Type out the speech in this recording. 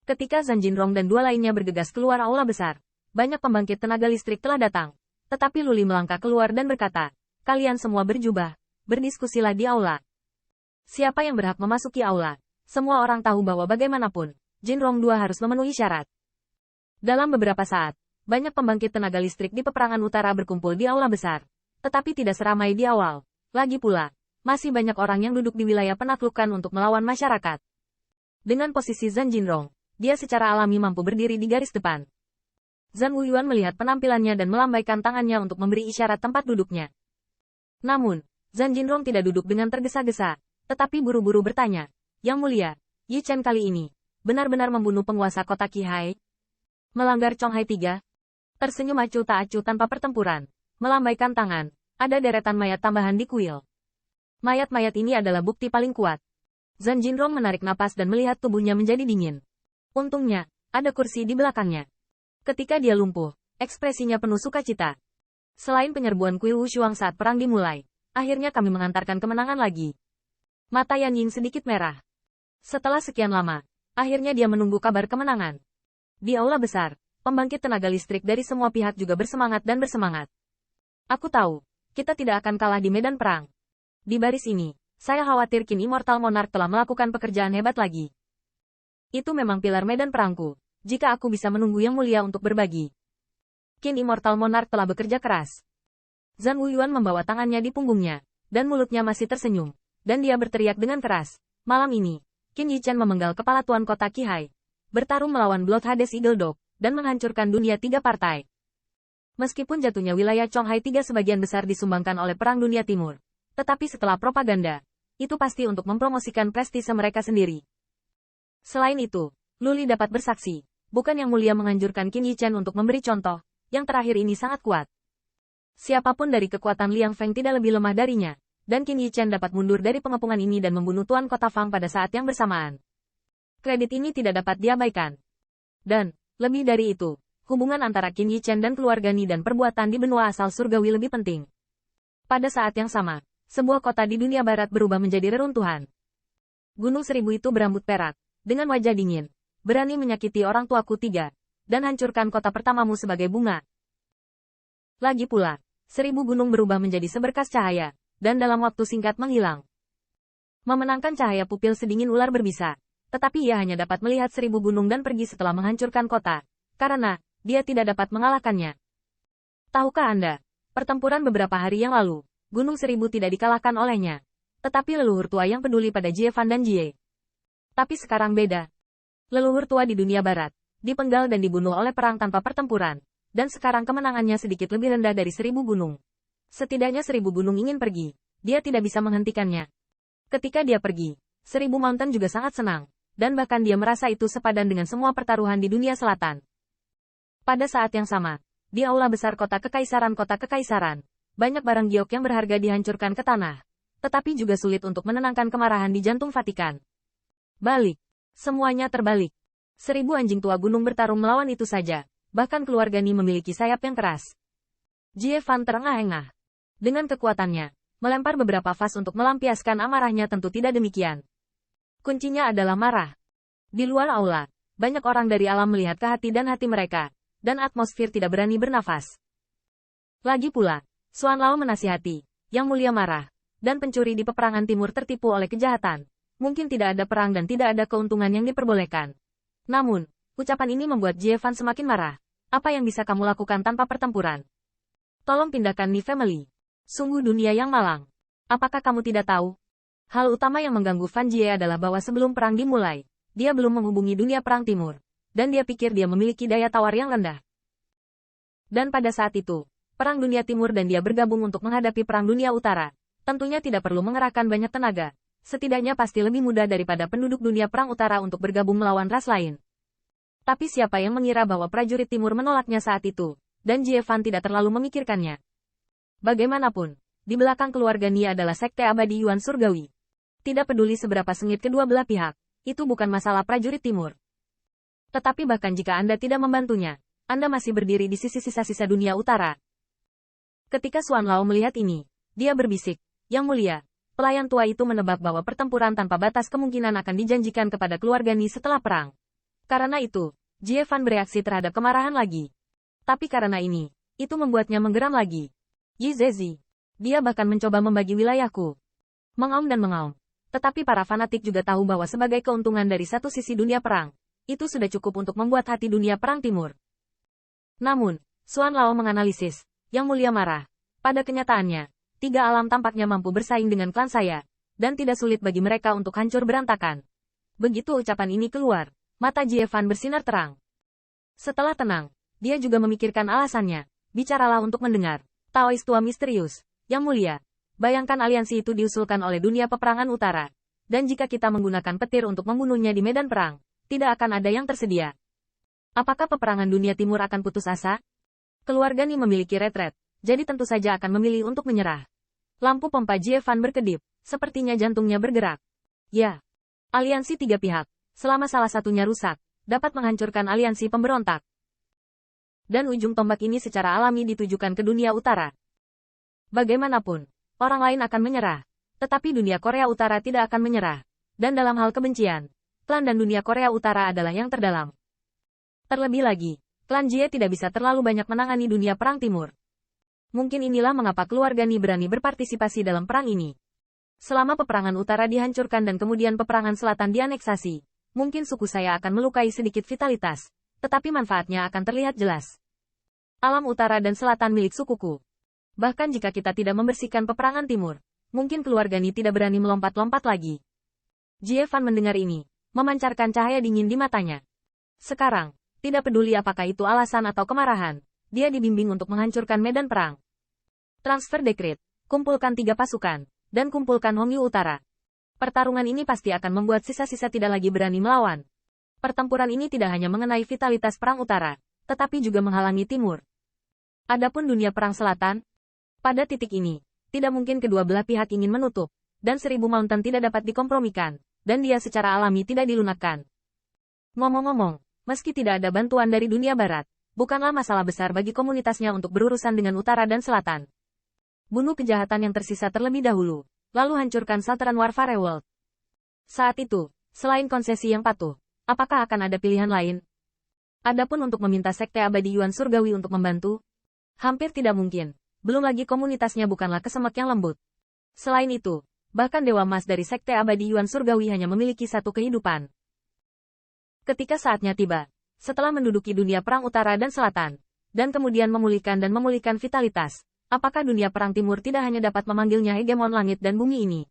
Ketika Zhan Jinrong dan dua lainnya bergegas keluar aula besar, banyak pembangkit tenaga listrik telah datang. Tetapi Luli melangkah keluar dan berkata, "Kalian semua berjubah, berdiskusilah di aula." Siapa yang berhak memasuki aula? Semua orang tahu bahwa bagaimanapun, Jinrong II harus memenuhi syarat. Dalam beberapa saat, banyak pembangkit tenaga listrik di peperangan utara berkumpul di aula besar. Tetapi tidak seramai di awal. Lagi pula, masih banyak orang yang duduk di wilayah penaklukan untuk melawan masyarakat. Dengan posisi Zhan Jinrong, dia secara alami mampu berdiri di garis depan. Zhang Wuyuan melihat penampilannya dan melambaikan tangannya untuk memberi isyarat tempat duduknya. Namun, Zhan Jinrong tidak duduk dengan tergesa-gesa, tetapi buru-buru bertanya, "Yang mulia, Yi Chen kali ini, benar-benar membunuh penguasa kota Qihai? Melanggar Chonghai III?" Tersenyum acuh tak acuh tanpa pertempuran. Melambaikan tangan, ada deretan mayat tambahan di kuil. Mayat-mayat ini adalah bukti paling kuat. Zhan Jinrong menarik napas dan melihat tubuhnya menjadi dingin. Untungnya, ada kursi di belakangnya. Ketika dia lumpuh, ekspresinya penuh sukacita. Selain penyerbuan kuil Wushuang saat perang dimulai, akhirnya kami mengantarkan kemenangan lagi. Mata Yan Ying sedikit merah. Setelah sekian lama, akhirnya dia menunggu kabar kemenangan. Di aula besar, pembangkit tenaga listrik dari semua pihak juga bersemangat dan bersemangat. Aku tahu, kita tidak akan kalah di medan perang. Di baris ini, saya khawatir Qin Immortal Monarch telah melakukan pekerjaan hebat lagi. Itu memang pilar medan perangku, jika aku bisa menunggu Yang Mulia untuk berbagi. Qin Immortal Monarch telah bekerja keras. Zhan Wuyuan membawa tangannya di punggungnya, dan mulutnya masih tersenyum, dan dia berteriak dengan keras. Malam ini, Qin Yichen memenggal kepala tuan kota Qihai, bertarung melawan Blood Hades Eagle Dog, dan menghancurkan dunia 3 partai. Meskipun jatuhnya wilayah Chonghai III sebagian besar disumbangkan oleh Perang Dunia Timur, tetapi setelah propaganda, itu pasti untuk mempromosikan prestise mereka sendiri. Selain itu, Luli dapat bersaksi, bukan Yang Mulia menganjurkan Qin Yichen untuk memberi contoh, yang terakhir ini sangat kuat. Siapapun dari kekuatan Liang Feng tidak lebih lemah darinya, dan Qin Yichen dapat mundur dari pengepungan ini dan membunuh Tuan Kota Fang pada saat yang bersamaan. Kredit ini tidak dapat diabaikan. Dan, lebih dari itu, hubungan antara Qin Yichen dan keluarga Ni dan perbuatan di benua asal surgawi lebih penting. Pada saat yang sama, sebuah kota di dunia barat berubah menjadi reruntuhan. Gunung Seribu itu berambut perak, dengan wajah dingin, berani menyakiti orang tuaku 3, dan hancurkan kota pertamamu sebagai bunga. Lagi pula, 1000 gunung berubah menjadi seberkas cahaya, dan dalam waktu singkat menghilang. Memenangkan cahaya pupil sedingin ular berbisa, tetapi ia hanya dapat melihat 1000 gunung dan pergi setelah menghancurkan kota, karena dia tidak dapat mengalahkannya. Tahukah Anda, pertempuran beberapa hari yang lalu, Gunung Seribu tidak dikalahkan olehnya. Tetapi leluhur tua yang peduli pada Jie Fan dan Jie. Tapi sekarang beda. Leluhur tua di dunia barat, dipenggal dan dibunuh oleh perang tanpa pertempuran, dan sekarang kemenangannya sedikit lebih rendah dari 1000 gunung. Setidaknya 1000 gunung ingin pergi, dia tidak bisa menghentikannya. Ketika dia pergi, 1000 mountain juga sangat senang, dan bahkan dia merasa itu sepadan dengan semua pertaruhan di dunia selatan. Pada saat yang sama, di aula besar kota Kekaisaran, banyak barang giok yang berharga dihancurkan ke tanah. Tetapi juga sulit untuk menenangkan kemarahan di jantung Vatikan. Balik. Semuanya terbalik. 1000 anjing tua gunung bertarung melawan itu saja. Bahkan keluarga Ni memiliki sayap yang keras. Jie Fan terengah-engah. Dengan kekuatannya, melempar beberapa vas untuk melampiaskan amarahnya tentu tidak demikian. Kuncinya adalah marah. Di luar aula, banyak orang dari alam melihat ke hati dan hati mereka. Dan atmosfer tidak berani bernafas. Lagi pula, Xuan Lao menasihati, Yang Mulia marah, dan pencuri di peperangan timur tertipu oleh kejahatan. Mungkin tidak ada perang dan tidak ada keuntungan yang diperbolehkan. Namun, ucapan ini membuat Jie Fan semakin marah. Apa yang bisa kamu lakukan tanpa pertempuran? Tolong pindahkan Ni Family. Sungguh dunia yang malang. Apakah kamu tidak tahu? Hal utama yang mengganggu Fan Jie adalah bahwa sebelum perang dimulai, dia belum menghubungi dunia perang timur. Dan dia pikir dia memiliki daya tawar yang rendah. Dan pada saat itu, Perang Dunia Timur dan dia bergabung untuk menghadapi Perang Dunia Utara. Tentunya tidak perlu mengerahkan banyak tenaga. Setidaknya pasti lebih mudah daripada penduduk dunia Perang Utara untuk bergabung melawan ras lain. Tapi siapa yang mengira bahwa prajurit Timur menolaknya saat itu, dan Jie Fan tidak terlalu memikirkannya. Bagaimanapun, di belakang keluarga Ni adalah Sekte Abadi Yuan Surgawi. Tidak peduli seberapa sengit kedua belah pihak, itu bukan masalah prajurit Timur. Tetapi bahkan jika Anda tidak membantunya, Anda masih berdiri di sisi sisa-sisa dunia utara. Ketika Xuan Lao melihat ini, dia berbisik, Yang Mulia, pelayan tua itu menebak bahwa pertempuran tanpa batas kemungkinan akan dijanjikan kepada keluarga Ni setelah perang. Karena itu, Jie Fan bereaksi terhadap kemarahan lagi. Tapi karena ini, itu membuatnya menggeram lagi. Yi Zezi. Dia bahkan mencoba membagi wilayahku. Mengaum dan mengaum. Tetapi para fanatik juga tahu bahwa sebagai keuntungan dari satu sisi dunia perang, itu sudah cukup untuk membuat hati dunia perang timur. Namun, Xuan Lao menganalisis, Yang Mulia marah. Pada kenyataannya, tiga alam tampaknya mampu bersaing dengan klan saya, dan tidak sulit bagi mereka untuk hancur berantakan. Begitu ucapan ini keluar, mata Jie Fan bersinar terang. Setelah tenang, dia juga memikirkan alasannya. Bicaralah untuk mendengar. Taois tua misterius, Yang Mulia. Bayangkan aliansi itu diusulkan oleh dunia peperangan utara. Dan jika kita menggunakan petir untuk membunuhnya di medan perang, tidak akan ada yang tersedia. Apakah peperangan dunia timur akan putus asa? Keluarga Ni memiliki retret, jadi tentu saja akan memilih untuk menyerah. Lampu pompa Jie Fan berkedip, sepertinya jantungnya bergerak. Ya, aliansi tiga pihak, selama salah satunya rusak, dapat menghancurkan aliansi pemberontak. Dan ujung tombak ini secara alami ditujukan ke dunia utara. Bagaimanapun, orang lain akan menyerah. Tetapi dunia Korea Utara tidak akan menyerah. Dan dalam hal kebencian, klan dan dunia Korea Utara adalah yang terdalam. Terlebih lagi, klan Jie tidak bisa terlalu banyak menangani dunia perang timur. Mungkin inilah mengapa keluarga Ni berani berpartisipasi dalam perang ini. Selama peperangan utara dihancurkan dan kemudian peperangan selatan dianeksasi, mungkin suku saya akan melukai sedikit vitalitas, tetapi manfaatnya akan terlihat jelas. Alam utara dan selatan milik sukuku. Bahkan jika kita tidak membersihkan peperangan timur, mungkin keluarga Ni tidak berani melompat-lompat lagi. Jie Fan mendengar ini, memancarkan cahaya dingin di matanya. Sekarang, tidak peduli apakah itu alasan atau kemarahan, dia dibimbing untuk menghancurkan medan perang. Transfer dekret, kumpulkan 3 pasukan, dan kumpulkan Hongyu Utara. Pertarungan ini pasti akan membuat sisa-sisa tidak lagi berani melawan. Pertempuran ini tidak hanya mengenai vitalitas perang utara, tetapi juga menghalangi timur. Adapun dunia perang selatan, pada titik ini, tidak mungkin kedua belah pihak ingin menutup, dan 1000 Mountain tidak dapat dikompromikan, dan dia secara alami tidak dilunakkan. Ngomong-ngomong, meski tidak ada bantuan dari dunia barat, bukanlah masalah besar bagi komunitasnya untuk berurusan dengan utara dan selatan. Bunuh kejahatan yang tersisa terlebih dahulu, lalu hancurkan Sultan Warfare World. Saat itu, selain konsesi yang patuh, apakah akan ada pilihan lain? Adapun untuk meminta Sekte Abadi Yuan Surgawi untuk membantu, hampir tidak mungkin. Belum lagi komunitasnya bukanlah kesemek yang lembut. Selain itu, bahkan Dewa Emas dari Sekte Abadi Yuan Surgawi hanya memiliki satu kehidupan. Ketika saatnya tiba, setelah menduduki dunia perang utara dan selatan, dan kemudian memulihkan vitalitas, apakah dunia perang timur tidak hanya dapat memanggilnya hegemon langit dan bumi ini?